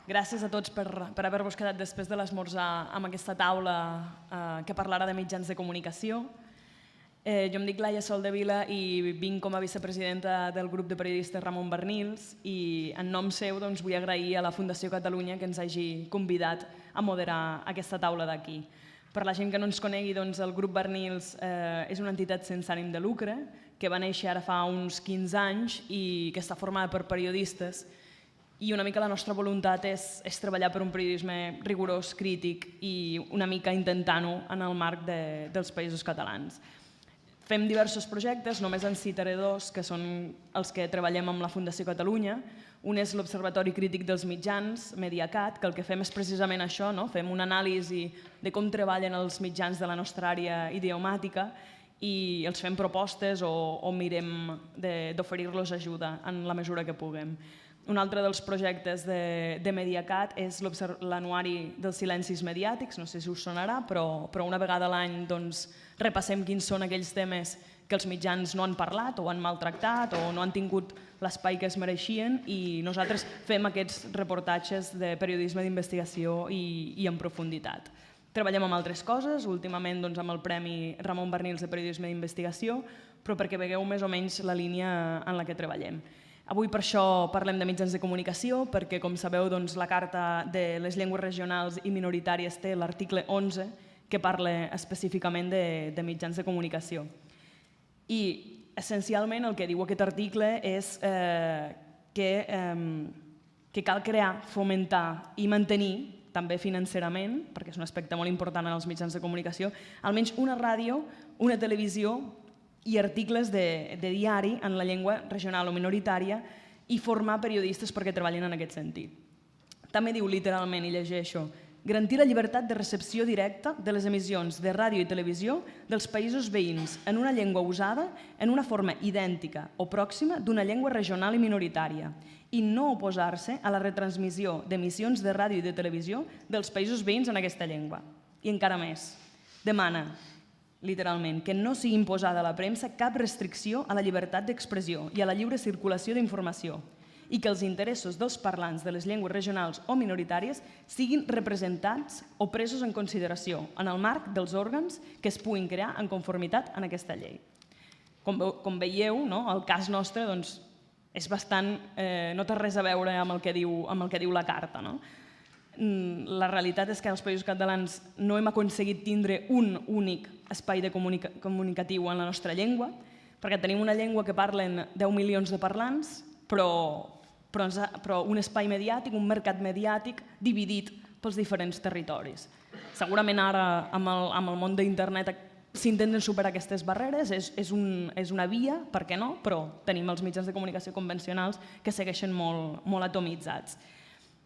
Gràcies a tots per haver-vos quedat després de l'esmorzar amb aquesta taula que parlarà de mitjans de comunicació. Jo em dic Laia Soldevila i vinc com a vicepresidenta del grup de periodistes Ramon Barnils i en nom seu vull agrair a la Fundació Catalunya que ens hagi convidat a moderar aquesta taula d'aquí. Per la gent que no ens conegui, el grup Barnils és una entitat sense ànim de lucre que va néixer ara fa uns 15 anys i que està formada per periodistes i una mica la nostra voluntat és treballar per un periodisme rigorós, crític i una mica intentant-ho en el marc dels països catalans. Fem diversos projectes, només en citaré dos, que són els que treballem amb la Fundació Catalunya. Un és l'Observatori Crític dels Mitjans, Mediacat, que el que fem és precisament això, fem una anàlisi de com treballen els mitjans de la nostra àrea idiomàtica i els fem propostes o mirem d'oferir-los ajuda en la mesura que puguem. Un altre dels projectes de Mediacat és l'anuari dels silencis mediàtics, no sé si us sonarà, però una vegada a l'any repassem quins són aquells temes que els mitjans no han parlat o han maltractat o no han tingut l'espai que es mereixien i nosaltres fem aquests reportatges de periodisme d'investigació i en profunditat. Treballem amb altres coses, últimament amb el Premi Ramon Barnils de Periodisme d'Investigació, però perquè vegueu més o menys la línia en la que treballem. Avui per això parlem de mitjans de comunicació, perquè com sabeu la Carta de les Llengües Regionals i Minoritàries té l'article 11 que parla específicament de mitjans de comunicació. I essencialment el que diu aquest article és que cal crear, fomentar i mantenir, també financerament, perquè és un aspecte molt important en els mitjans de comunicació, almenys una ràdio, una televisió i articles de diari en la llengua regional o minoritària i formar periodistes perquè treballin en aquest sentit. També diu literalment, i llegeixo, garantir la llibertat de recepció directa de les emissions de ràdio i televisió dels països veïns en una llengua usada en una forma idèntica o pròxima d'una llengua regional i minoritària i no oposar-se a la retransmissió d'emissions de ràdio i de televisió dels països veïns en aquesta llengua. I encara més, demana literalment, que no sigui imposada a la premsa cap restricció a la llibertat d'expressió i a la lliure circulació d'informació i que els interessos dels parlants de les llengües regionals o minoritàries siguin representats o presos en consideració en el marc dels òrgans que es puguin crear en conformitat en aquesta llei. Com veieu, el cas nostre és bastant... no té res a veure amb el que diu la carta. La realitat és que als països catalans no hem aconseguit tindre un únic espai comunicatiu en la nostra llengua, perquè tenim una llengua que parlen 10 milions de parlants, però un espai mediàtic, un mercat mediàtic dividit pels diferents territoris. Segurament ara, amb el món d'internet, s'intenten superar aquestes barreres, és una via, per què no? Però tenim els mitjans de comunicació convencionals que segueixen molt atomitzats.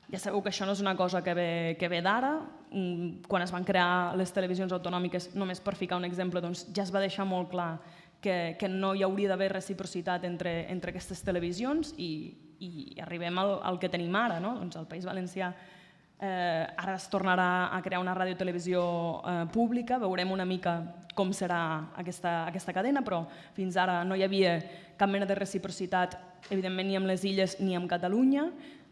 Ja sabeu que això no és una cosa que ve d'ara. Quan es van crear les televisions autonòmiques, només per ficar un exemple, ja es va deixar molt clar que no hi hauria d'haver reciprocitat entre aquestes televisions i arribem al que tenim ara. Al País Valencià ara es tornarà a crear una ràdio-televisió pública, veurem una mica com serà aquesta cadena, però fins ara no hi havia cap mena de reciprocitat, evidentment ni amb les Illes ni amb Catalunya.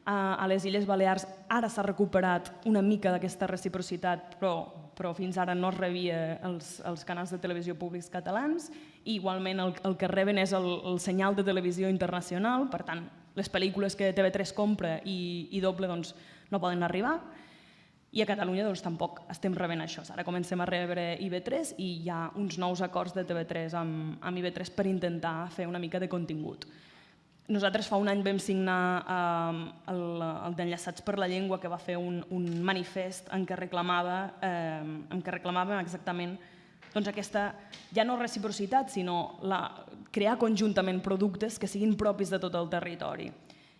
A les Illes Balears ara s'ha recuperat una mica d'aquesta reciprocitat, però fins ara no es rebia els canals de televisió públics catalans i igualment el que reben és el senyal de televisió internacional, per tant, les pel·lícules que TV3 compra i doble no poden arribar i a Catalunya tampoc estem rebent això. Ara comencem a rebre IB3 i hi ha uns nous acords de TV3 amb IB3 per intentar fer una mica de contingut. Nosaltres fa un any vam signar el d'Enllaçats per la Llengua, que va fer un manifest en què reclamàvem exactament aquesta, ja no reciprocitat, sinó crear conjuntament productes que siguin propis de tot el territori.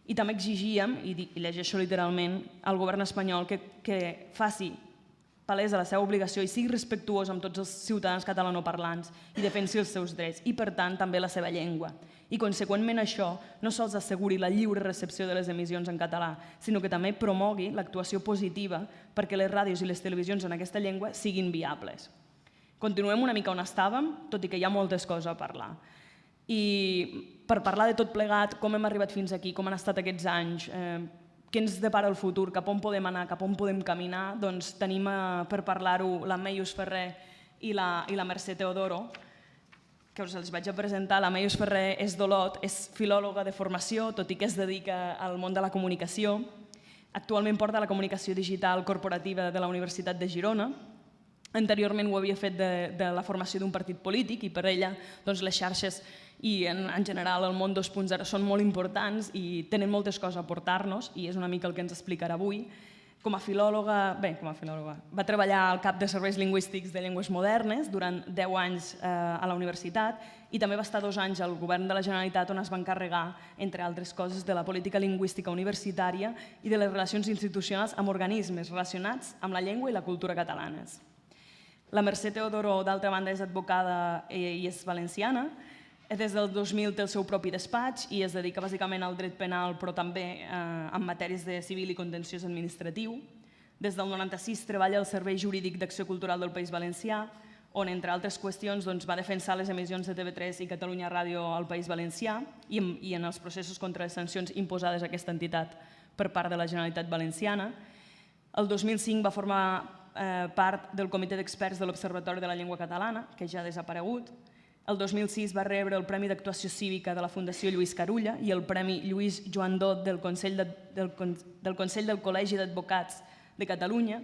I també exigíem, i llegeixo literalment, al govern espanyol que faci palesa la seva obligació i sigui respectuós amb tots els ciutadans catalanoparlants i defensi els seus drets i, per tant, també la seva llengua. I, conseqüentment, això no sols asseguri la lliure recepció de les emissions en català, sinó que també promogui l'actuació positiva perquè les ràdios i les televisions en aquesta llengua siguin viables. Continuem una mica on estàvem, tot i que hi ha moltes coses a parlar. I per parlar de tot plegat, com hem arribat fins aquí, com han estat aquests anys, què ens depara el futur, cap on podem anar, cap on podem caminar, doncs tenim per parlar-ho la Meius Ferrer i la Mercè Teodoro, que us els vaig a presentar. La Meius Ferrer és d'Olot, és filòloga de formació, tot i que es dedica al món de la comunicació. Actualment porta la comunicació digital corporativa de la Universitat de Girona. Anteriorment ho havia fet de la formació d'un partit polític i per ella les xarxes i en general el món 2.0 són molt importants i tenen moltes coses a aportar-nos i és una mica el que ens explicarà avui. Com a filòloga, va treballar al cap de serveis lingüístics de llengües modernes durant 10 anys a la universitat i també va estar 2 anys al govern de la Generalitat on es va encarregar, entre altres coses, de la política lingüística universitària i de les relacions institucionals amb organismes relacionats amb la llengua i la cultura catalanes. La Mercè Teodoro, d'altra banda, és advocada i és valenciana. Des del 2000 té el seu propi despatx i es dedica bàsicament al dret penal, però també en matèries de civil i contenciós administratiu. Des del 96 treballa al Servei Jurídic d'Acció Cultural del País Valencià, on, entre altres qüestions, va defensar les emissions de TV3 i Catalunya Ràdio al País Valencià i en els processos contra les sancions imposades a aquesta entitat per part de la Generalitat Valenciana. El 2005 va formar part del comitè d'experts de l'Observatori de la Llengua Catalana, que ja ha desaparegut. El 2006 va rebre el Premi d'Actuació Cívica de la Fundació Lluís Carulla i el Premi Lluís Joan Dot del Consell del Col·legi d'Advocats de Catalunya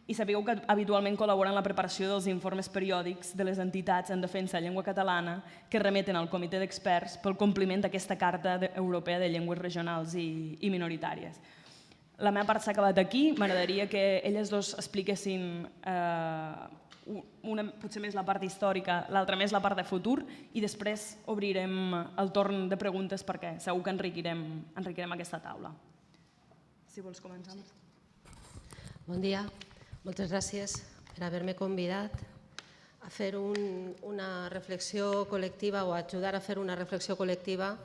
i sabeu que habitualment col·labora en la preparació dels informes periòdics de les entitats en defensa de la llengua catalana que remeten al comitè d'experts pel compliment d'aquesta Carta Europea de Llengües Regionals i Minoritàries. La meva part s'ha acabat aquí. M'agradaria que elles dos expliquessin una potser més la part històrica, l'altra més la part de futur i després obrirem el torn de preguntes perquè segur que enriquirem aquesta taula. Si vols començar. Bon dia, moltes gràcies per haver-me convidat a fer una reflexió col·lectiva o a ajudar a fer una reflexió col·lectiva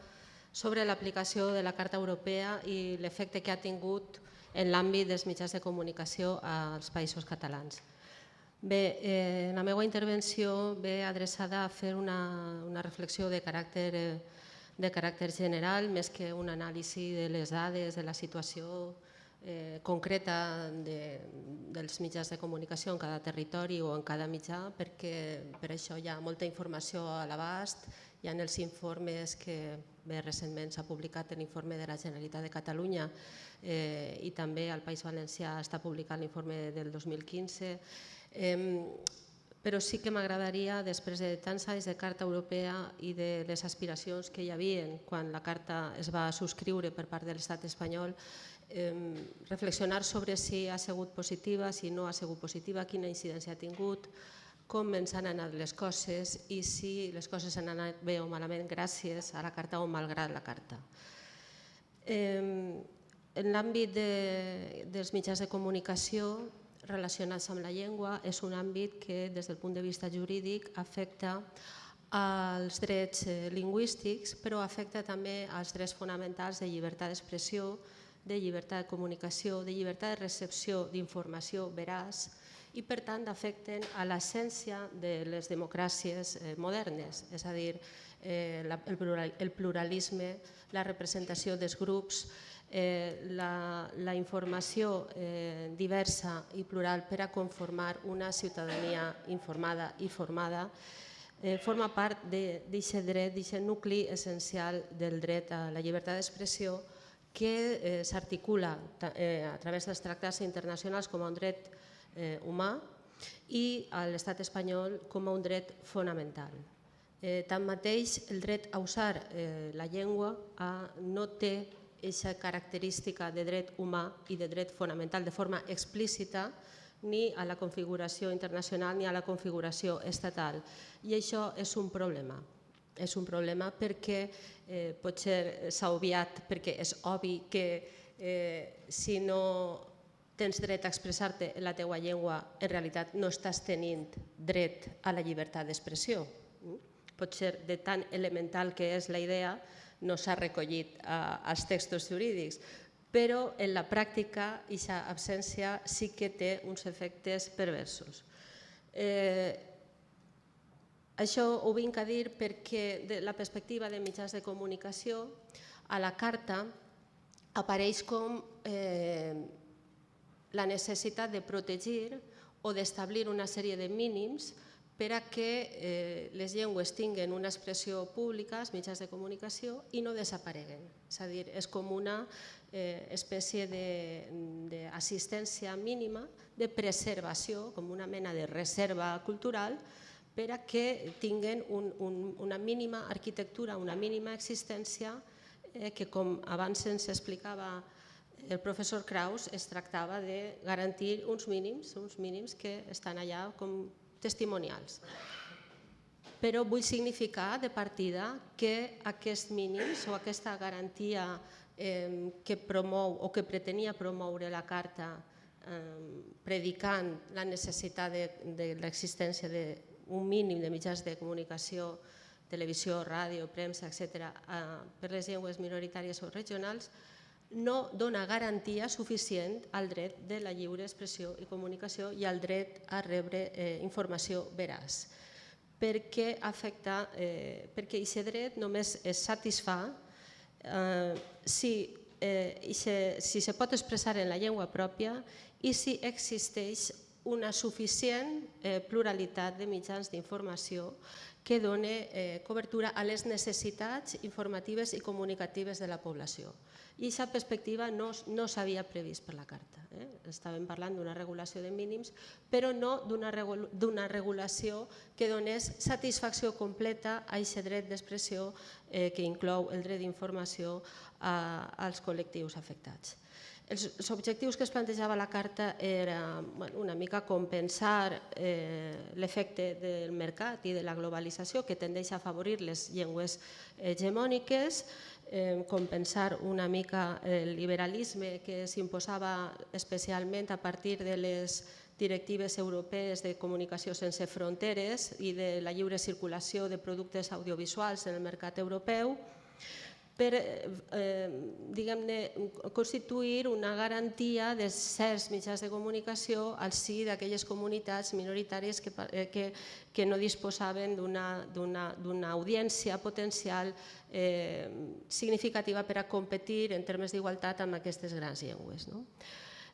sobre l'aplicació de la Carta Europea i l'efecte que ha tingut en l'àmbit dels mitjans de comunicació als països catalans. Bé, la meva intervenció ve adreçada a fer una reflexió de caràcter general, més que un anàlisi de les dades, de la situació concreta dels mitjans de comunicació en cada territori o en cada mitjà, perquè per això hi ha molta informació a l'abast. Hi ha els informes que recentment s'ha publicat l'informe de la Generalitat de Catalunya i també al País Valencià està publicat l'informe del 2015. Però sí que m'agradaria, després de tants anys de Carta Europea i de les aspiracions que hi havia quan la Carta es va subscriure per part de l'Estat espanyol, reflexionar sobre si ha sigut positiva, si no ha sigut positiva, quina incidència ha tingut, com ens han anat les coses i si les coses han anat bé o malament gràcies a la Carta o malgrat la Carta. En l'àmbit dels mitjans de comunicació relacionats amb la llengua és un àmbit que des del punt de vista jurídic afecta als drets lingüístics, però afecta també als drets fonamentals de llibertat d'expressió, de llibertat de comunicació, de llibertat de recepció d'informació veraç i per tant afecten a l'essència de les democràcies modernes, és a dir, el pluralisme, la representació dels grups, la informació diversa i plural per a conformar una ciutadania informada i formada forma part d'aquest dret, d'aquest nucli essencial del dret a la llibertat d'expressió que s'articula a través dels tractats internacionals com a un dret humà i a l'estat espanyol com a un dret fonamental. Tanmateix, el dret a usar la llengua no té aquesta característica de dret humà i de dret fonamental de forma explícita ni a la configuració internacional ni a la configuració estatal. I això és un problema. És un problema perquè potser s'ha obviat, perquè és obvi que si no tens dret a expressar-te en la teua llengua, en realitat no estàs tenint dret a la llibertat d'expressió. Potser de tan elemental que és la idea no s'ha recollit als textos jurídics, però en la pràctica aquesta absència sí que té uns efectes perversos. Això ho vinc a dir perquè de la perspectiva de mitjans de comunicació a la Carta apareix com la necessitat de protegir o d'establir una sèrie de mínims per a que les llengües tinguin una expressió pública als mitjans de comunicació i no desapareguen. És a dir, és com una espècie d'assistència mínima, de preservació, com una mena de reserva cultural, per a que tinguin una mínima arquitectura, una mínima existència, que com abans ens explicava el professor Kraus, es tractava de garantir uns mínims que estan allà com testimonials. Però vull significar de partida que aquests mínims o aquesta garantia que promou o que pretenia promoure la Carta predicant la necessitat de l'existència d'un mínim de mitjans de comunicació, televisió, ràdio, premsa, etc., per les llengües minoritàries o regionals, no dona garantia suficient al dret de la lliure expressió i comunicació i al dret a rebre informació veraç, perquè aquest dret només es satisfà si se pot expressar en la llengua pròpia i si existeix una suficient pluralitat de mitjans d'informació que doni cobertura a les necessitats informatives i comunicatives de la població. I aquesta perspectiva no s'havia previst per la Carta. Estàvem parlant d'una regulació de mínims, però no d'una regulació que donés satisfacció completa a aquest dret d'expressió que inclou el dret d'informació als col·lectius afectats. Els objectius que es plantejava la Carta era una mica compensar l'efecte del mercat i de la globalització que tendeix a afavorir les llengües hegemòniques, compensar una mica el liberalisme que s'imposava especialment a partir de les directives europees de comunicació sense fronteres i de la lliure circulació de productes audiovisuals en el mercat europeu, per constituir una garantia de certs mitjans de comunicació al si d'aquelles comunitats minoritàries que no disposaven d'una audiència potencial significativa per a competir en termes d'igualtat amb aquestes grans llengües.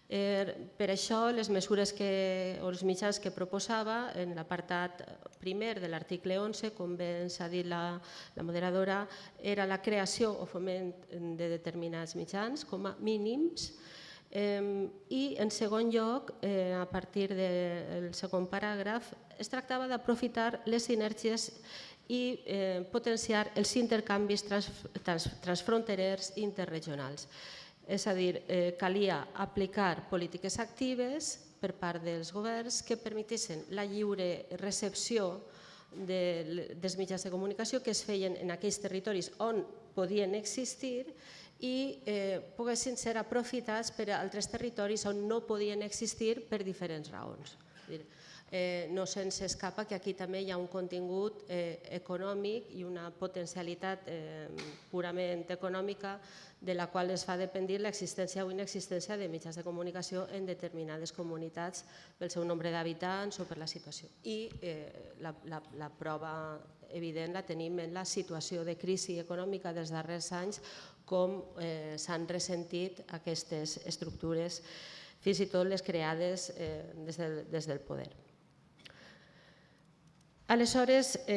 Per això, les mesures o els mitjans que proposava en l'apartat primer de l'article 11, com bé ens ha dit la moderadora, era la creació o foment de determinats mitjans com a mínims i, en segon lloc, a partir del segon paràgraf, es tractava d'aprofitar les sinergies i potenciar els intercanvis transfronterers i interregionals. És a dir, calia aplicar polítiques actives per part dels governs que permetessin la lliure recepció dels mitjans de comunicació que es feien en aquells territoris on podien existir i poguessin ser aprofitats per a altres territoris on no podien existir per diferents raons. No se'ns escapa que aquí també hi ha un contingut econòmic i una potencialitat purament econòmica de la qual es fa dependir l'existència o inexistència de mitjans de comunicació en determinades comunitats pel seu nombre d'habitants o per la situació. I la prova evident la tenim en la situació de crisi econòmica dels darrers anys, com s'han ressentit aquestes estructures, fins i tot les creades des del poder. Aleshores,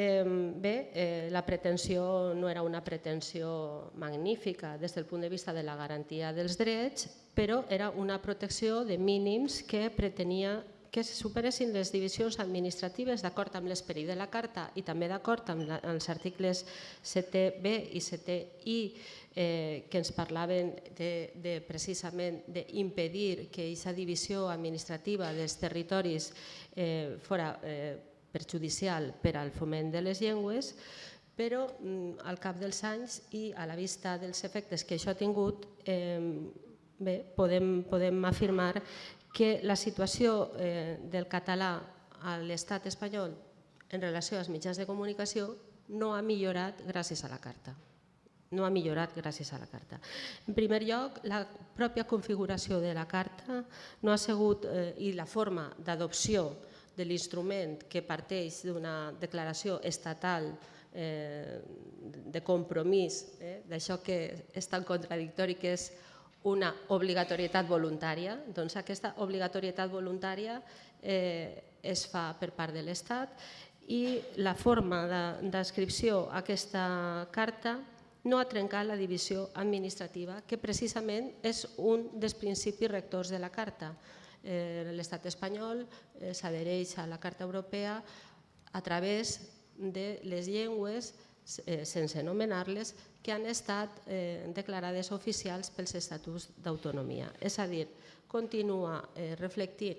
bé, la pretensió no era una pretensió magnífica des del punt de vista de la garantia dels drets, però era una protecció de mínims que pretenia que se superessin les divisions administratives d'acord amb l'esperit de la Carta i també d'acord amb els articles 7b i 7i que ens parlaven precisament d'impedir que aquesta divisió administrativa dels territoris fora perjudicial per al foment de les llengües, però al cap dels anys i a la vista dels efectes que això ha tingut, podem afirmar que la situació del català a l'estat espanyol en relació als mitjans de comunicació no ha millorat gràcies a la Carta. No ha millorat gràcies a la Carta. En primer lloc, la pròpia configuració de la Carta no ha sigut, i la forma d'adopció de l'instrument que parteix d'una declaració estatal de compromís, d'això que és tan contradictori que és una obligatorietat voluntària. Doncs aquesta obligatorietat voluntària es fa per part de l'Estat i la forma d'adscripció a aquesta carta no ha trencat la divisió administrativa, que precisament és un dels principis rectors de la carta. L'Estat espanyol s'adhereix a la Carta Europea a través de les llengües, sense anomenar-les, que han estat declarades oficials pels estatuts d'autonomia. És a dir, continua reflectint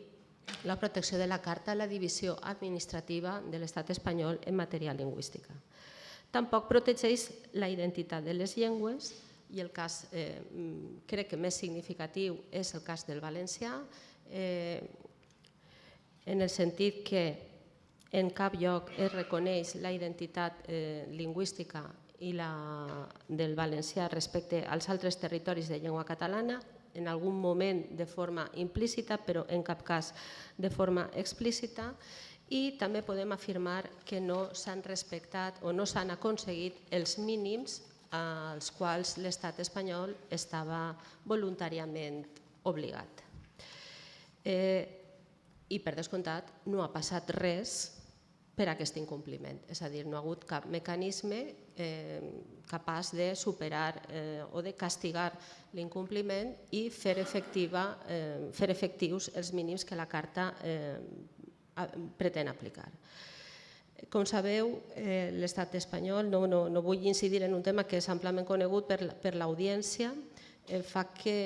la protecció de la Carta a la divisió administrativa de l'Estat espanyol en matèria lingüística. Tampoc protegeix la identitat de les llengües i el cas, crec que més significatiu, és el cas del valencià, en el sentit que en cap lloc es reconeix la identitat lingüística del valencià respecte als altres territoris de llengua catalana, en algun moment de forma implícita, però en cap cas de forma explícita, i també podem afirmar que no s'han respectat o no s'han aconseguit els mínims als quals l'Estat espanyol estava voluntàriament obligat. I per descomptat no ha passat res per aquest incompliment, és a dir, no ha hagut cap mecanisme capaç de superar o de castigar l'incompliment i fer efectius els mínims que la Carta pretén aplicar. Com sabeu, l'Estat espanyol, no vull incidir en un tema que és amplament conegut per l'audiència, el fet que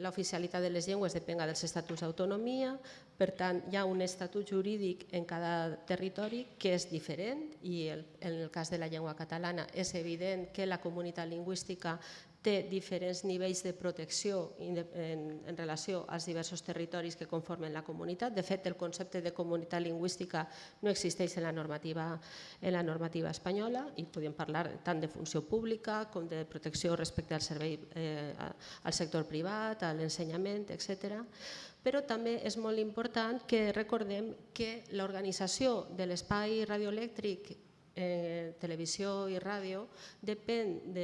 l'oficialitat de les llengües depenga dels estatuts d'autonomia, per tant, hi ha un estatut jurídic en cada territori que és diferent i en el cas de la llengua catalana és evident que la comunitat lingüística té diferents nivells de protecció en relació als diversos territoris que conformen la comunitat. De fet, el concepte de comunitat lingüística no existeix en la normativa espanyola i podem parlar tant de funció pública com de protecció respecte al servei al sector privat, a l'ensenyament, etc. Però també és molt important que recordem que l'organització de l'espai radioelèctric, televisió i ràdio, depèn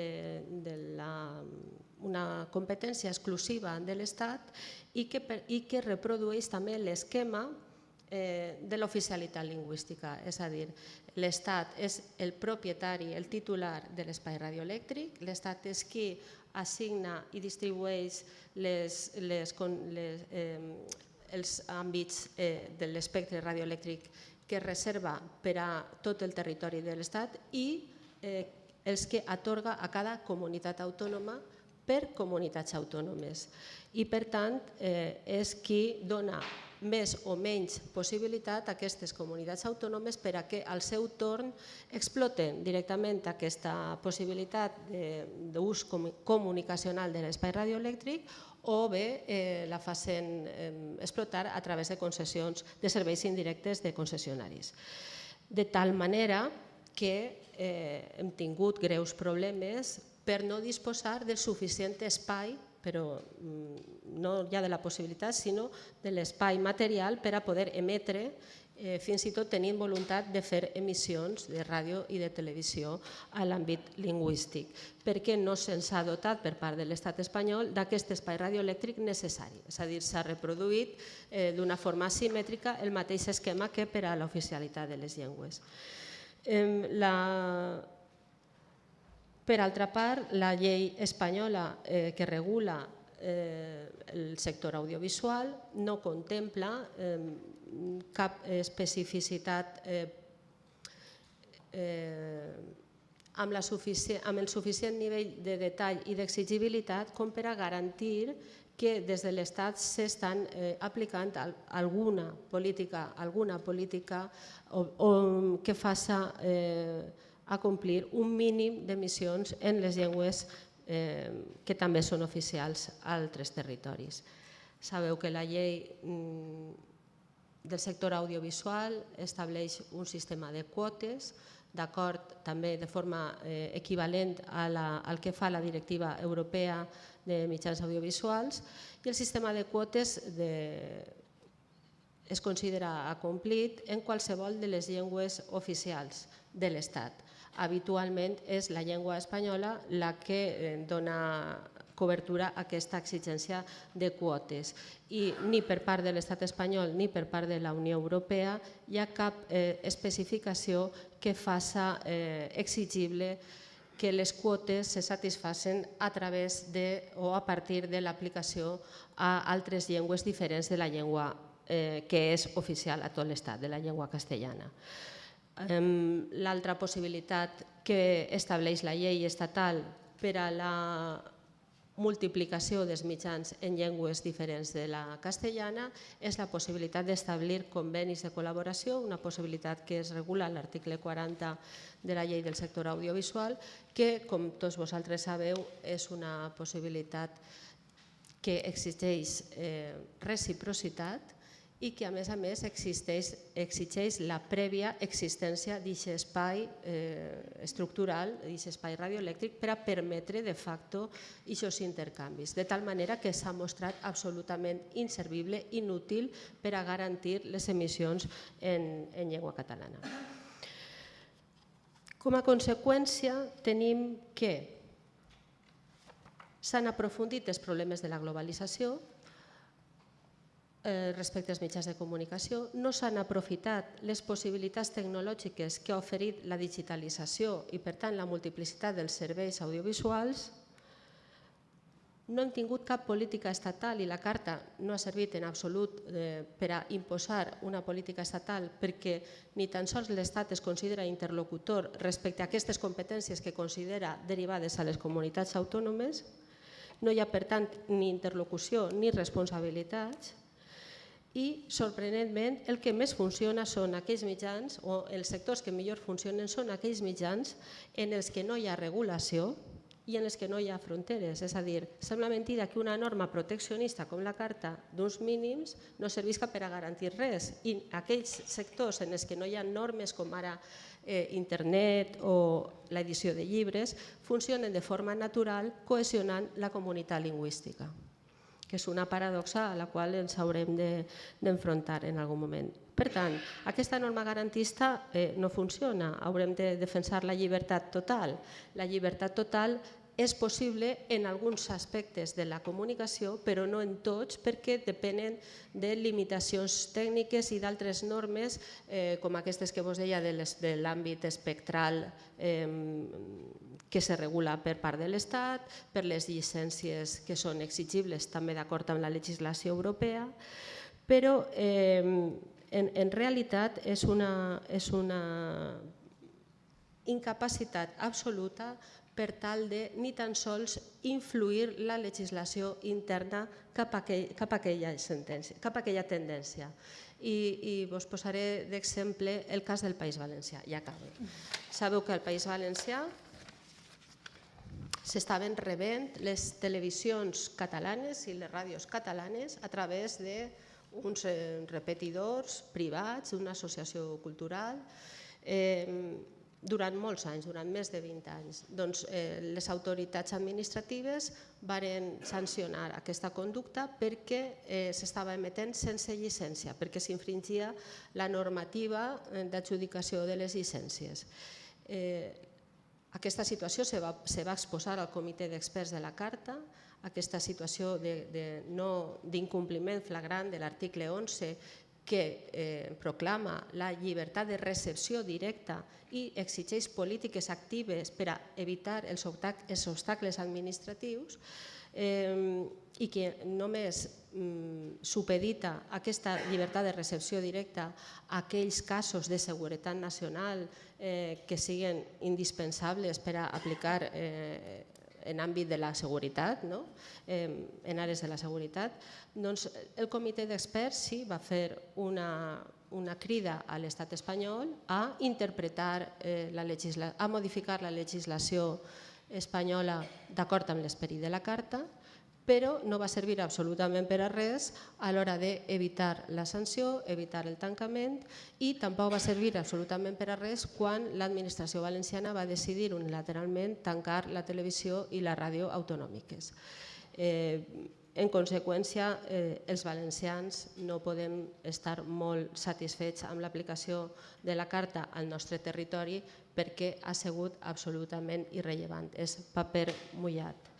d'una competència exclusiva de l'Estat i que reprodueix també l'esquema de l'oficialitat lingüística. És a dir, l'Estat és el propietari, el titular de l'espai radioelèctric, l'Estat és qui assigna i distribueix els àmbits de l'espectre radioelèctric que es reserva per a tot el territori de l'Estat i els que atorga a cada comunitat autònoma per comunitats autònomes. I per tant és qui dona més o menys possibilitat a aquestes comunitats autònomes per a que al seu torn exploten directament aquesta possibilitat d'ús comunicacional de l'espai radioelèctric o bé la facin explotar a través de concessions de serveis indirectes de concessionaris. De tal manera que hem tingut greus problemes per no disposar del suficient espai, però no ja de la possibilitat, sinó de l'espai material per a poder emetre, fins i tot tenint voluntat de fer emissions de ràdio i de televisió a l'àmbit lingüístic, perquè no se'ns ha dotat per part de l'Estat espanyol d'aquest espai radioelèctric necessari. És a dir, s'ha reproduït d'una forma asimètrica el mateix esquema que per a l'oficialitat de les llengües. Per altra part, la llei espanyola que regula el sector audiovisual no contempla cap especificitat amb el suficient nivell de detall i d'exigibilitat com per a garantir que des de l'Estat s'estan aplicant alguna política que faci acomplir un mínim d'emissions en les llengües que també són oficials a altres territoris. Sabeu que la llei del sector audiovisual estableix un sistema de quotes, d'acord també de forma equivalent al que fa la Directiva Europea de Mitjans Audiovisuals, i el sistema de quotes es considera acomplit en qualsevol de les llengües oficials de l'Estat. Habitualment és la llengua espanyola la que dona cobertura a aquesta exigència de quotes. I ni per part de l'Estat espanyol ni per part de la Unió Europea hi ha cap especificació que faci exigible que les quotes se satisfacen a través de o a partir de l'aplicació a altres llengües diferents de la llengua que és oficial a tot l'Estat, de la llengua castellana. L'altra possibilitat que estableix la llei estatal per a la multiplicació dels mitjans en llengües diferents de la castellana és la possibilitat d'establir convenis de col·laboració, una possibilitat que es regula a l'article 40 de la llei del sector audiovisual, que, com tots vosaltres sabeu, és una possibilitat que exigeix reciprocitat i que, a més, exigeix la prèvia existència d'aquest espai estructural, d'aquest espai radioelèctric, per a permetre de facto aquests intercanvis, de tal manera que s'ha mostrat absolutament inservible, inútil per a garantir les emissions en llengua catalana. Com a conseqüència, tenim que s'han aprofundit els problemes de la globalització respecte als mitjans de comunicació, no s'han aprofitat les possibilitats tecnològiques que ha oferit la digitalització i, per tant, la multiplicitat dels serveis audiovisuals, no hem tingut cap política estatal i la Carta no ha servit en absolut per a imposar una política estatal perquè ni tan sols l'Estat es considera interlocutor respecte a aquestes competències que considera derivades a les comunitats autònomes, no hi ha, per tant, ni interlocució ni responsabilitats. I, sorprenentment, el que més funciona són aquells mitjans, o els sectors que millor funcionen són aquells mitjans en els que no hi ha regulació i en els que no hi ha fronteres. És a dir, sembla mentida que una norma proteccionista com la Carta d'uns mínims no servisca per a garantir res. I aquells sectors en els que no hi ha normes com ara internet o l'edició de llibres funcionen de forma natural cohesionant la comunitat lingüística, que és una paradoxa a la qual ens haurem d'enfrontar en algun moment. Per tant, aquesta norma garantista no funciona, haurem de defensar la llibertat total. La llibertat total és possible en alguns aspectes de la comunicació, però no en tots, perquè depenen de limitacions tècniques i d'altres normes, com aquestes que vos deia de l'àmbit espectral que se regula per part de l'Estat, per les llicències que són exigibles també d'acord amb la legislació europea, però en realitat és una incapacitat absoluta per tal de ni tan sols influir la legislació interna cap a aquella tendència. I vos posaré d'exemple el cas del País Valencià, i acabo. Sabeu que al País Valencià s'estaven rebent les televisions catalanes i les ràdios catalanes a través d'uns repetidors privats, d'una associació cultural, durant molts anys, durant més de 20 anys. Doncs les autoritats administratives varen sancionar aquesta conducta perquè s'estava emetent sense llicència, perquè s'infringia la normativa d'adjudicació de les llicències. Aquesta situació se va exposar al comitè d'experts de la Carta, aquesta situació d'incompliment flagrant de l'article 11 que proclama la llibertat de recepció directa i exigeix polítiques actives per a evitar els obstacles administratius i que només supedita aquesta llibertat de recepció directa a aquells casos de seguretat nacional que siguin indispensables per a aplicar en àmbit de la seguretat, en àrees de la seguretat, doncs el comitè d'experts sí va fer una crida a l'estat espanyol a interpretar, a modificar la legislació espanyola d'acord amb l'esperit de la Carta, però no va servir absolutament per a res a l'hora d'evitar la sanció, evitar el tancament, i tampoc va servir absolutament per a res quan l'administració valenciana va decidir unilateralment tancar la televisió i la ràdio autonòmiques. En conseqüència, els valencians no podem estar molt satisfets amb l'aplicació de la Carta al nostre territori perquè ha sigut absolutament irrellevant, és paper mullat.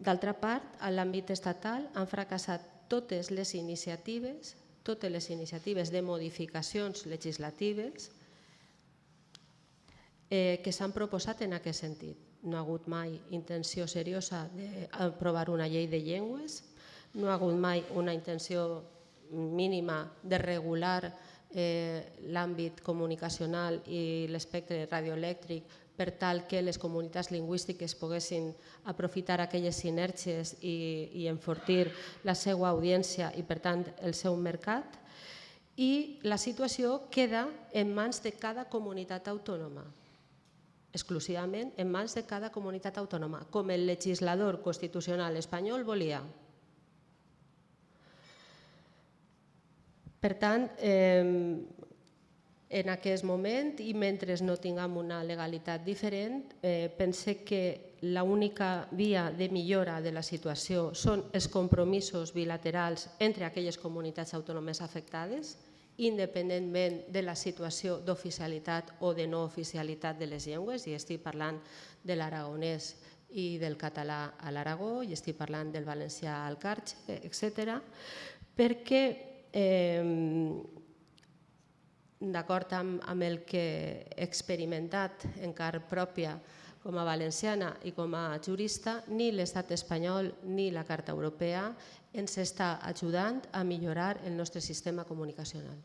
D'altra part, a l'àmbit estatal han fracassat totes les iniciatives de modificacions legislatives que s'han proposat en aquest sentit. No ha hagut mai intenció seriosa d'aprovar una llei de llengües, no ha hagut mai una intenció mínima de regular l'àmbit comunicacional i l'espectre radioelèctric per tal que les comunitats lingüístiques poguessin aprofitar aquelles sinergies i enfortir la seva audiència i, per tant, el seu mercat. I la situació queda en mans de cada comunitat autònoma, exclusivament en mans de cada comunitat autònoma, com el legislador constitucional espanyol volia. Per tant, en aquest moment i mentre no tinguem una legalitat diferent, pense que l'única via de millora de la situació són els compromisos bilaterals entre aquelles comunitats autònomes afectades, independentment de la situació d'oficialitat o de no oficialitat de les llengües, i estic parlant de l'aragonès i del català a l'Aragó, i estic parlant del valencià al Carxe, etc., perquè d'acord amb el que he experimentat en carn pròpia com a valenciana i com a jurista, ni l'estat espanyol ni la Carta Europea ens està ajudant a millorar el nostre sistema comunicacional.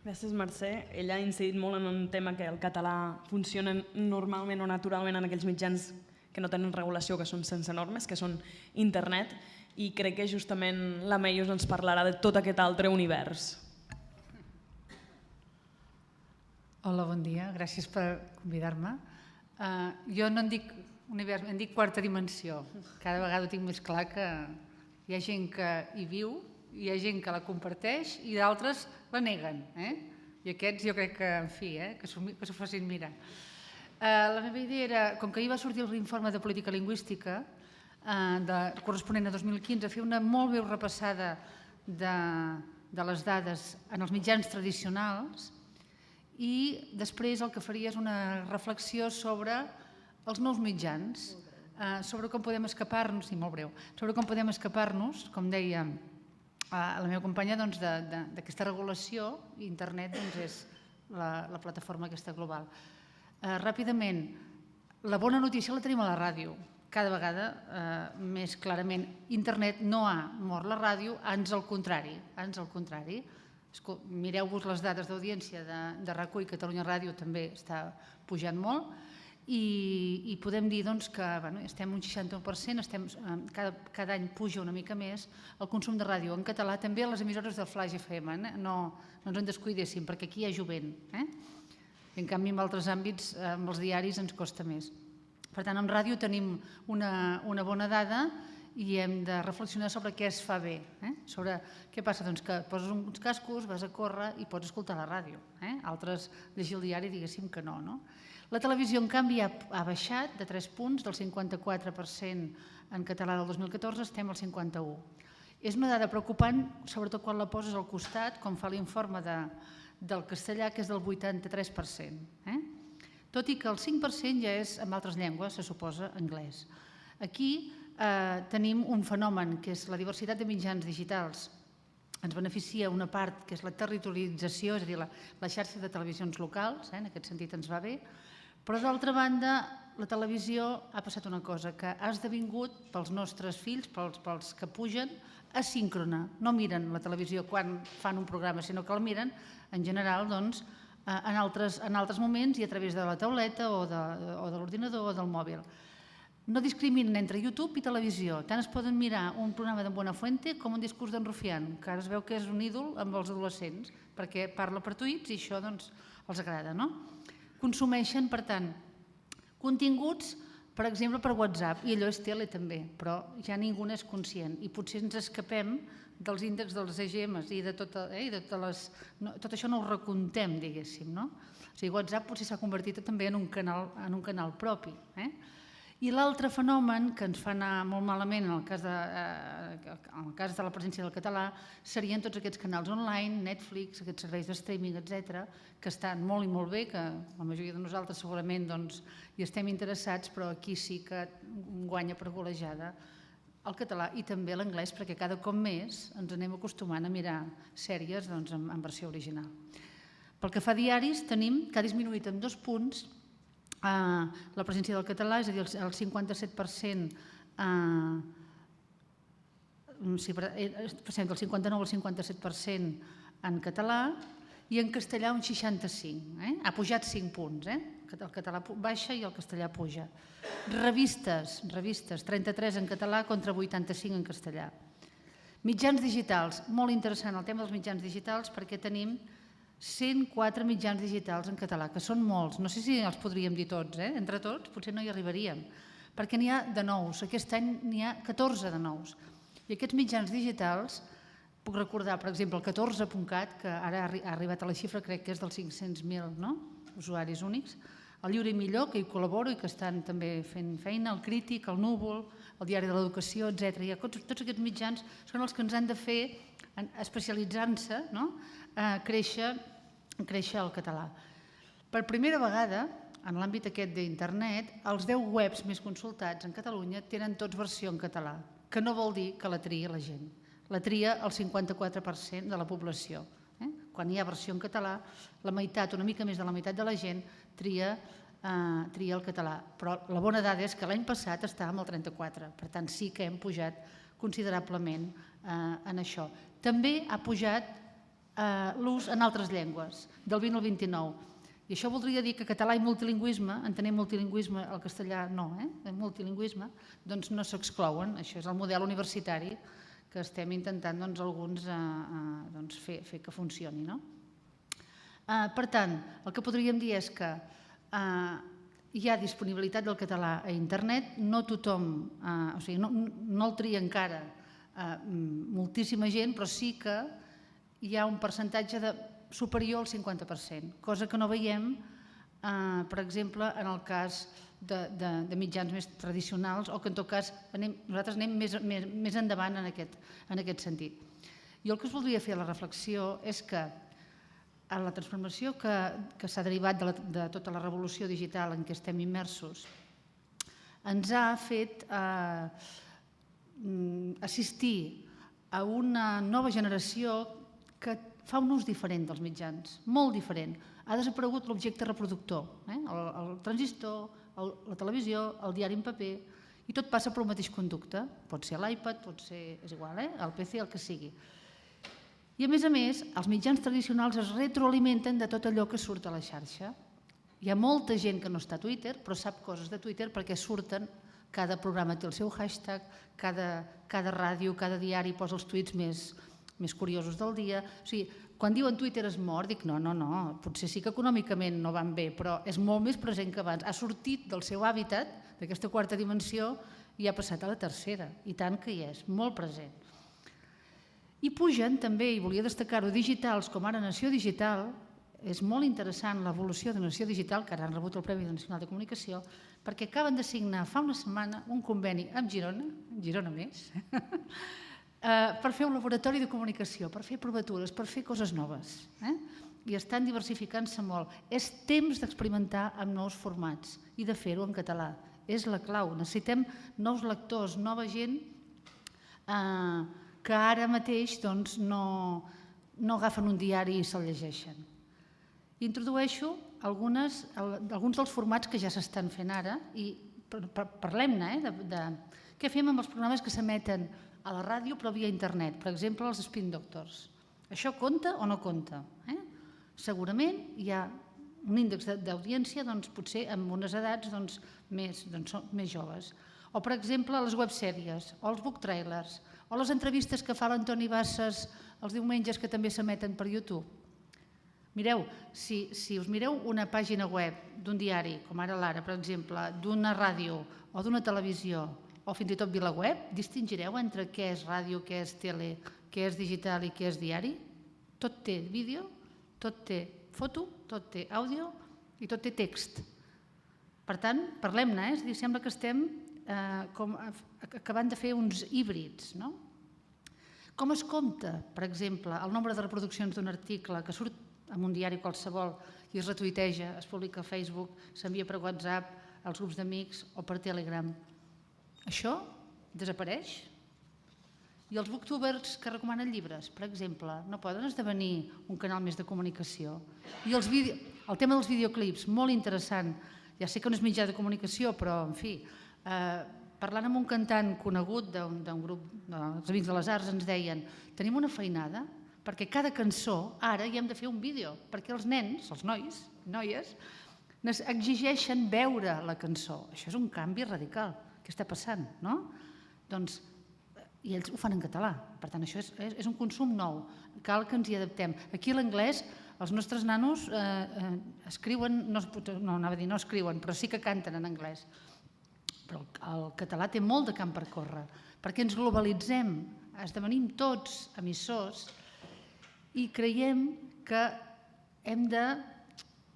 Gràcies, Mercè. Ella ha incidit molt en un tema que el català funciona normalment o naturalment en aquells mitjans que no tenen regulació, que són sense normes, que són internet, i crec que justament la Meius ens parlarà de tot aquest altre univers. Hola, bon dia. Gràcies per convidar-me. Jo no en dic univers, en dic quarta dimensió. Cada vegada ho tinc més clar que hi ha gent que hi viu, hi ha gent que la comparteix i d'altres la neguen. I aquests jo crec que, en fi, que s'ho facin mirar. La meva idea era, com que ahir va sortir l'informe de política lingüística corresponent a 2015, fer una molt breu repassada de les dades en els mitjans tradicionals i després el que faria és una reflexió sobre els nous mitjans, sobre com podem escapar-nos, i molt breu, sobre com podem escapar-nos, com deia la meva companya, d'aquesta regulació. Internet és la plataforma aquesta global. Ràpidament, la bona notícia la tenim a la ràdio, cada vegada més clarament. Internet no ha mort la ràdio, ans al contrari. Mireu-vos les dades d'audiència de RAC1 i Catalunya Ràdio, també està pujant molt, i podem dir que estem un 61%, cada any puja una mica més el consum de ràdio en català, també a les emissores del Flaix FM, no ens en descuidéssim, perquè aquí hi ha jovent. En canvi, en altres àmbits, amb els diaris ens costa més. Per tant, en ràdio tenim una bona dada i hem de reflexionar sobre què es fa bé. Sobre què passa? Doncs que poses uns cascos, vas a córrer i pots escoltar la ràdio. Altres, llegir el diari, diguéssim que no. La televisió, en canvi, ha baixat de 3 punts, del 54% en català del 2014 estem al 51%. És una dada preocupant, sobretot quan la poses al costat, com fa l'informe del castellà, que és del 83%. Tot i que el 5% ja és en altres llengües, se suposa anglès. Aquí tenim un fenomen que és la diversitat de mitjans digitals. Ens beneficia una part que és la territorialització, és a dir, la xarxa de televisions locals, en aquest sentit ens va bé, però d'altra banda la televisió ha passat una cosa, que ha esdevingut pels nostres fills, pels que pugen, asíncrona. No miren la televisió quan fan un programa, sinó que la miren en general en altres moments i a través de la tauleta o de l'ordinador o del mòbil. No discriminen entre YouTube i televisió. Tant es poden mirar un programa d'en Buenafuente com un discurs d'en Rufián, que ara es veu que és un ídol amb els adolescents, perquè parla per tuits i això els agrada. Consumeixen, per tant, continguts, per exemple, per WhatsApp, i allò és tele també, però ja ningú n'és conscient i potser ens escapem dels índexs dels EGMs i de tot això no ho recomptem, diguéssim. O sigui, WhatsApp potser s'ha convertit també en un canal propi. I l'altre fenomen que ens fa anar molt malament en el cas de la presència del català serien tots aquests canals online, Netflix, aquests serveis de streaming, etc., que estan molt i molt bé, que la majoria de nosaltres segurament hi estem interessats, però aquí sí que guanya per golejada el català i també l'anglès, perquè cada cop més ens anem acostumant a mirar sèries en versió original. Pel que fa a diaris, tenim que ha disminuït en 2 punts la presència del català, és a dir, el 57%, passem del 59 al 57% en català i en castellà un 65%. Ha pujat 5 punts. El català baixa i el castellà puja. Revistes, 33 en català contra 85 en castellà. Mitjans digitals, molt interessant el tema dels mitjans digitals perquè tenim 104 mitjans digitals en català, que són molts. No sé si els podríem dir tots, entre tots, potser no hi arribaríem, perquè n'hi ha de nous. Aquest any n'hi ha 14 de nous. I aquests mitjans digitals, puc recordar, per exemple, el 14.cat, que ara ha arribat a la xifra, crec que és dels 500.000 usuaris únics, el Lliure i Millor, que hi col·laboro i que estan també fent feina, el Crític, el Núvol, el Diari de l'Educació, etc. Tots aquests mitjans són els que ens han de fer, especialitzant-se, créixer el català. Per primera vegada, en l'àmbit aquest d'internet, els 10 webs més consultats en Catalunya tenen tots versió en català, que no vol dir que la tria la gent. La tria el 54% de la població. Quan hi ha versió en català, la meitat, una mica més de la meitat de la gent tria el català. Però la bona dada és que l'any passat estàvem al 34%, per tant sí que hem pujat considerablement en això. També ha pujat l'ús en altres llengües, del 20 al 29. I això voldria dir que català i multilingüisme, entenem multilingüisme, el castellà no, multilingüisme, doncs no s'exclouen. Això és el model universitari que estem intentant alguns fer que funcioni. Per tant, el que podríem dir és que hi ha disponibilitat del català a internet, no tothom, o sigui, no el tria encara moltíssima gent, però sí que hi ha un percentatge superior al 50%, cosa que no veiem, per exemple, en el cas de mitjans més tradicionals o que en tot cas nosaltres anem més endavant en aquest sentit. Jo el que us voldria fer la reflexió és que la transformació que s'ha derivat de tota la revolució digital en què estem immersos ens ha fet assistir a una nova generació que fa un ús diferent dels mitjans, molt diferent. Ha desaparegut l'objecte reproductor, el transistor, la televisió, el diari en paper, i tot passa pel mateix conducte. Pot ser l'iPad, pot ser, és igual, el PC, el que sigui. I a més, els mitjans tradicionals es retroalimenten de tot allò que surt a la xarxa. Hi ha molta gent que no està a Twitter, però sap coses de Twitter perquè surten, cada programa té el seu hashtag, cada ràdio, cada diari posa els tuits més curiosos del dia. O sigui, quan diuen Twitter és mort, dic no, potser sí que econòmicament no van bé, però és molt més present que abans. Ha sortit del seu hàbitat, d'aquesta quarta dimensió, i ha passat a la tercera, i tant que hi és, molt present. I pugen també, i volia destacar-ho, digitals, com ara Nació Digital. És molt interessant l'evolució de Nació Digital, que ara han rebut el Premi Nacional de Comunicació, perquè acaben de signar fa una setmana un conveni amb Girona més, per fer un laboratori de comunicació, per fer provatures, per fer coses noves. I estan diversificant-se molt. És temps d'experimentar amb nous formats i de fer-ho en català. És la clau. Necessitem nous lectors, nova gent que ara mateix no agafen un diari i se'l llegeixen. Introdueixo alguns dels formats que ja s'estan fent ara i parlem-ne de què fem amb els programes que s'emeten a la ràdio però via internet, per exemple els Spin Doctors. Això compta o no compta? Segurament hi ha un índex d'audiència potser amb unes edats més joves. O per exemple les websèries, o els book trailers, o les entrevistes que fa l'Antoni Bassas els diumenges que també s'emeten per YouTube. Mireu, si us mireu una pàgina web d'un diari, com ara l'Ara, per exemple, d'una ràdio o d'una televisió, o fins i tot VilaWeb, distingireu entre què és ràdio, què és tele, què és digital i què és diari? Tot té vídeo, tot té foto, tot té àudio i tot té text. Per tant, parlem-ne, és a dir, sembla que estem acabant de fer uns híbrids, no? Com es compta, per exemple, el nombre de reproduccions d'un article que surt en un diari qualsevol i es retuiteja, es publica a Facebook, s'envia per WhatsApp, als grups d'amics o per Telegram? Això desapareix? I els booktubers que recomanen llibres, per exemple, no poden esdevenir un canal més de comunicació? I el tema dels videoclips, molt interessant. Ja sé que no és mitjà de comunicació, però, en fi, parlant amb un cantant conegut d'un grup dels Amics de les Arts, ens deien: tenim una feinada perquè cada cançó ara hi hem de fer un vídeo, perquè els nens, els nois, noies, exigeixen veure la cançó. Això és un canvi radical. Què està passant, no? Doncs, i ells ho fan en català. Per tant, això és un consum nou. Cal que ens hi adaptem. Aquí a l'anglès, els nostres nanos escriuen, no anava a dir no escriuen, però sí que canten en anglès. Però el català té molt de camp per córrer, perquè ens globalitzem, esdevenim tots emissors i creiem que hem de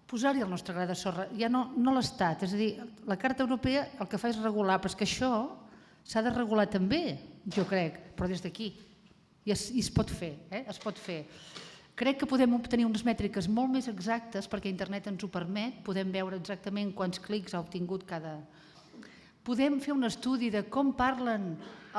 posar-hi el nostre gra de sorra, ja no l'Estat. És a dir, la Carta Europea el que fa és regular, però és que això s'ha de regular també, jo crec, però des d'aquí. I es pot fer, es pot fer. Crec que podem obtenir unes mètriques molt més exactes, perquè internet ens ho permet, podem veure exactament quants clics ha obtingut cada... Podem fer un estudi de com parlen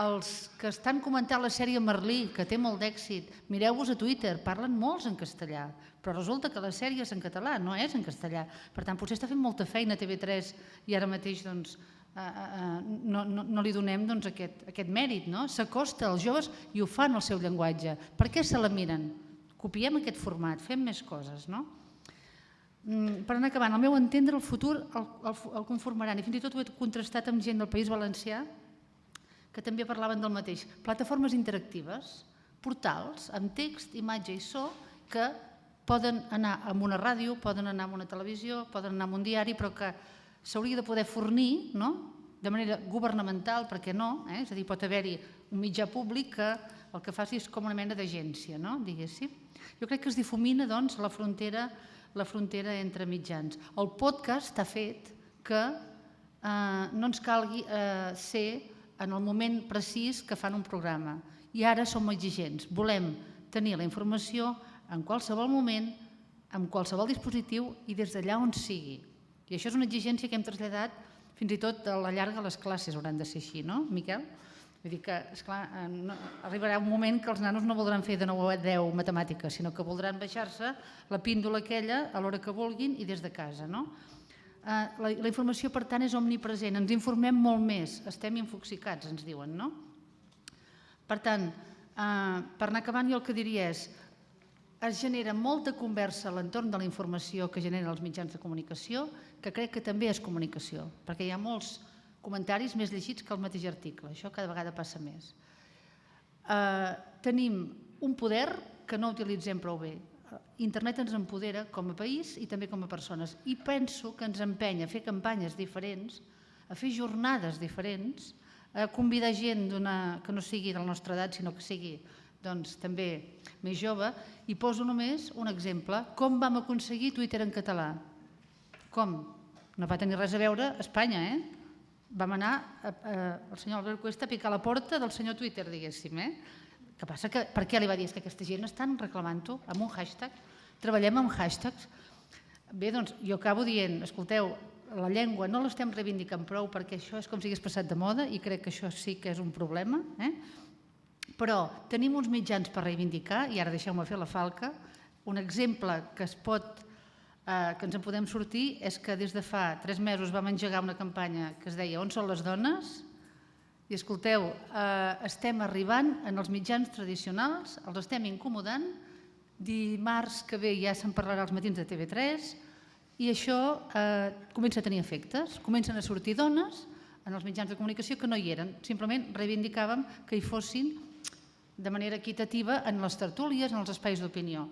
els que estan comentant la sèrie Merlí, que té molt d'èxit. Mireu-vos a Twitter, parlen molts en castellà, però resulta que la sèrie és en català, no és en castellà. Per tant, potser està fent molta feina TV3 i ara mateix no li donem aquest mèrit. S'acosta als joves i ho fan al seu llenguatge. Per què se la miren? Copiem aquest format, fem més coses, no? Per anar acabant, al meu entendre el futur el conformaran, i fins i tot ho he contrastat amb gent del País Valencià que també parlaven del mateix. Plataformes interactives, portals amb text, imatge i so que poden anar a una ràdio, poden anar a una televisió, poden anar a un diari, però que s'hauria de poder fornir de manera governamental, per què no? És a dir, pot haver-hi un mitjà públic que el que faci és com una mena d'agència, diguéssim. Jo crec que es difumina la frontera entre mitjans. El podcast ha fet que no ens calgui ser en el moment precís que fan un programa. I ara som exigents. Volem tenir la informació en qualsevol moment, en qualsevol dispositiu i des d'allà on sigui. I això és una exigència que hem traslladat fins i tot a la llarga les classes hauran de ser així, no, Miquel? Vull dir que, esclar, arribarà un moment que els nanos no voldran fer de 9 a 10 matemàtiques, sinó que voldran baixar-se la píndola aquella a l'hora que vulguin i des de casa, no? La informació, per tant, és omnipresent, ens informem molt més, estem infoxicats, ens diuen, no? Per tant, per anar acabant, jo el que diria és: es genera molta conversa a l'entorn de la informació que generen els mitjans de comunicació, que crec que també és comunicació, perquè hi ha molts comentaris més llegits que el mateix article. Això cada vegada passa més. Tenim un poder que no utilitzem prou bé. Internet ens empodera com a país i també com a persones. I penso que ens empeny a fer campanyes diferents, a fer jornades diferents, a convidar gent que no sigui de la nostra edat, sinó que sigui també més jove. I poso només un exemple. Com vam aconseguir Twitter en català? Com? No va tenir res a veure a Espanya, Vam anar, el senyor Albert Cuesta, a picar la porta del senyor Twitter, diguéssim. Que passa que, per què li va dir? És que aquesta gent estan reclamant-ho amb un hashtag. Treballem amb hashtags. Bé, doncs, jo acabo dient, escolteu, la llengua no l'estem reivindicant prou perquè això és com si hagués passat de moda i crec que això sí que és un problema. Però tenim uns mitjans per reivindicar, i ara deixeu-me fer la falca. Un exemple que ens en podem sortir és que des de fa 3 mesos vam engegar una campanya que es deia On són les dones? I escolteu, estem arribant en els mitjans tradicionals, els estem incomodant, dimarts que ve ja se'n parlarà als matins de TV3 i això comença a tenir efectes, comencen a sortir dones en els mitjans de comunicació que no hi eren, simplement reivindicàvem que hi fossin de manera equitativa en les tertúlies, en els espais d'opinió.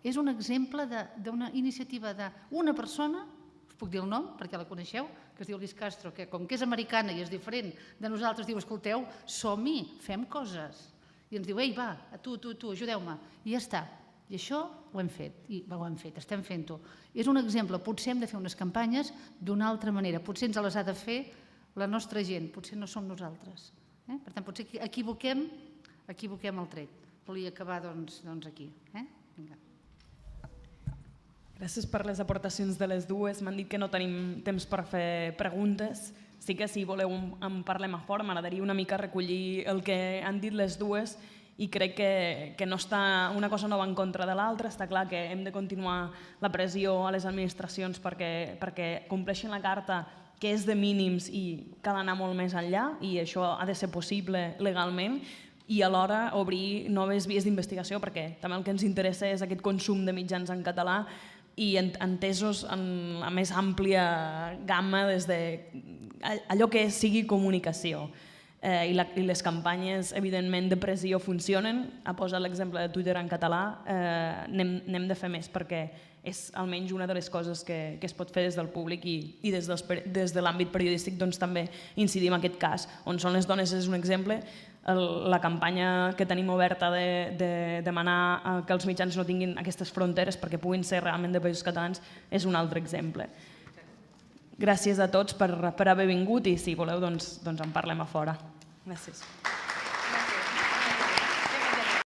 És un exemple d'una iniciativa d'una persona, us puc dir el nom perquè la coneixeu, que es diu Liz Castro, que com que és americana i és diferent de nosaltres, diu, escolteu, som-hi, fem coses. I ens diu, ei, va, tu, ajudeu-me. I ja està. I això ho hem fet, estem fent-ho. És un exemple, potser hem de fer unes campanyes d'una altra manera, potser ens les ha de fer la nostra gent, potser no som nosaltres. Per tant, potser equivoquem el tret. Volia acabar aquí. Vinga. Gràcies per les aportacions de les dues. M'han dit que no tenim temps per fer preguntes. Sí que si voleu en parlem a fora. M'agradaria una mica recollir el que han dit les dues i crec que no està, una cosa no va en contra de l'altra. Està clar que hem de continuar la pressió a les administracions perquè compleixin la carta, que és de mínims i cal anar molt més enllà, i això ha de ser possible legalment, i alhora obrir noves vies d'investigació, perquè també el que ens interessa és aquest consum de mitjans en català i entesos en la més àmplia gamma des de allò que sigui comunicació. I les campanyes, evidentment, de pressió funcionen. Ha posat l'exemple de Twitter en català. N'hem de fer més perquè és almenys una de les coses que es pot fer des del públic i des de l'àmbit periodístic també incidir en aquest cas. On són les dones és un exemple. La campanya que tenim oberta de demanar que els mitjans no tinguin aquestes fronteres perquè puguin ser realment de països catalans és un altre exemple. Gràcies a tots per haver vingut i si voleu doncs en parlem a fora. Gràcies.